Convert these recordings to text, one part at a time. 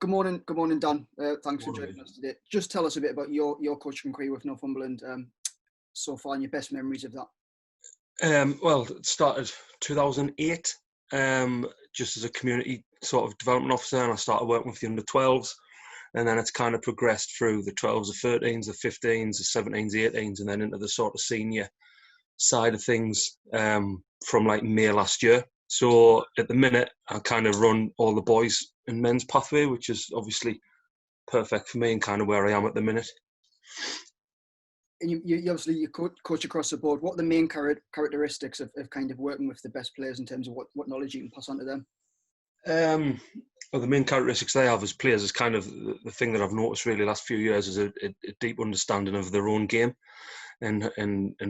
Good morning, Dan. Thanks for One of joining them. us today. Just tell us a bit about your coaching career with Northumberland so far and your best memories of that. Well, it started 2008, just as a community sort of development officer, and I started working with the under 12s, and then it's kind of progressed through the 12s, the 13s, the 15s, the 17s, the 18s, and then into the sort of senior side of things from like May last year. So at the minute, I kind of run all the boys and men's pathway, which is obviously perfect for me and kind of where I am at the minute. And you obviously you coach across the board. What are the main characteristics of kind of working with the best players in terms of what knowledge you can pass on to them? Well, the main characteristics they have as players is kind of the thing that I've noticed really the last few years is a deep understanding of their own game and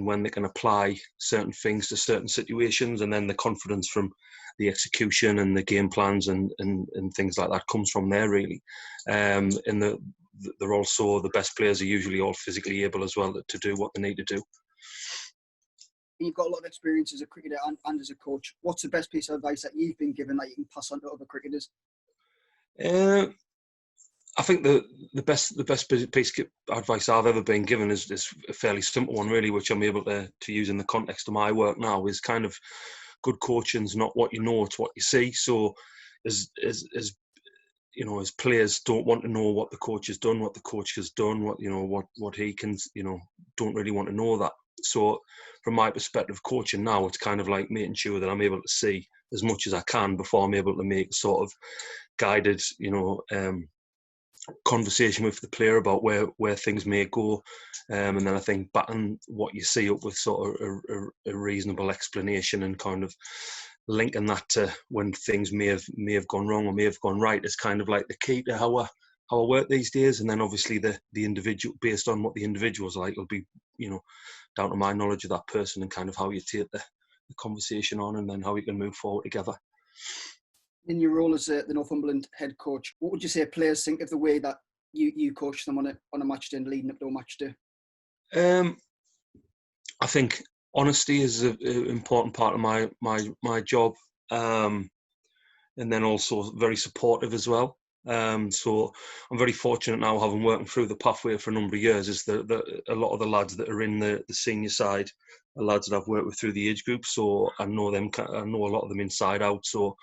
when they can apply certain things to certain situations, and then the confidence from the execution and the game plans and things like that comes from there really. And they're also, the best players are usually all physically able as well to do what they need to do. You've got a lot of experience as a cricketer and as a coach. What's the best piece of advice that you've been given that you can pass on to other cricketers? I think the best piece of advice I've ever been given is a fairly simple one really, which I'm able to use in the context of my work now, is kind of good coaching's not what you know, it's what you see. So as you know, as players don't want to know what the coach has done, what he can, don't really want to know that. So from my perspective, coaching now, it's kind of like making sure that I'm able to see as much as I can before I'm able to make a sort of guided, conversation with the player about where things may go, and then I think backing what you see up with sort of a reasonable explanation and kind of linking that to when things may have gone wrong or may have gone right is kind of like the key to how I work these days. And then obviously the individual, based on what the individual's like, will be down to my knowledge of that person and kind of how you take the conversation on, and then how you can move forward together. In your role as the Northumberland head coach, what would you say players think of the way that you coach them on a match day and leading up to a match day? I think honesty is an important part of my job, and then also very supportive as well. So I'm very fortunate now, having worked through the pathway for a number of years, is that a lot of the lads that are in the senior side are lads that I've worked with through the age group. So I know a lot of them inside out. So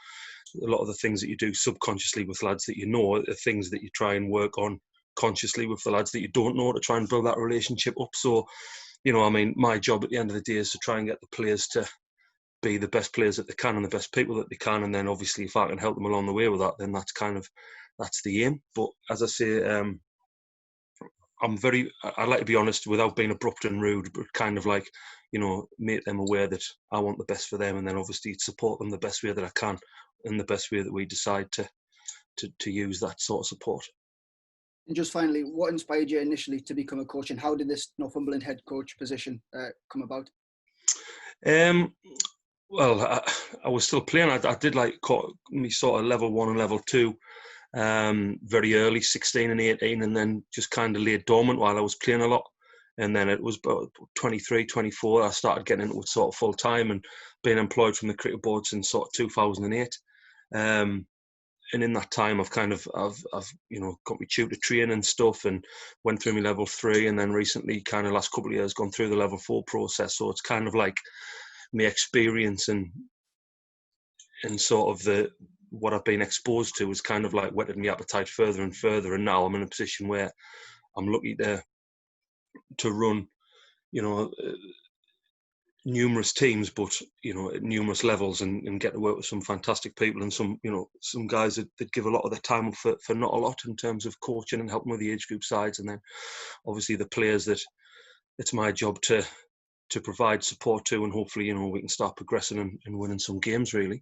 a lot of the things that you do subconsciously with lads that you know are things that you try and work on consciously with the lads that you don't know, to try and build that relationship up. So, my job at the end of the day is to try and get the players to be the best players that they can and the best people that they can. And then obviously if I can help them along the way with that, then that's the aim. But as I say, I like to be honest without being abrupt and rude, but kind of like, make them aware that I want the best for them, and then obviously support them the best way that I can, in the best way that we decide to use that sort of support. And just finally, what inspired you initially to become a coach, and how did this Northumberland head coach position come about? Well, I was still playing. I did like me sort of level 1 and level 2 very early, 16 and 18, and then just kind of laid dormant while I was playing a lot. And then it was about 23, 24, I started getting into it sort of full time and being employed from the cricket board since sort of 2008. And in that time, I've got my tutor training and stuff, and went through my level 3, and then recently, kind of last couple of years, gone through the level 4 process. So it's kind of like my experience and sort of what I've been exposed to is kind of like whetted my appetite further and further. And now I'm in a position where I'm lucky to run, numerous teams, but at numerous levels, and get to work with some fantastic people and some guys that give a lot of their time for not a lot in terms of coaching and helping with the age group sides, and then obviously the players that it's my job to provide support to, and hopefully we can start progressing and winning some games really.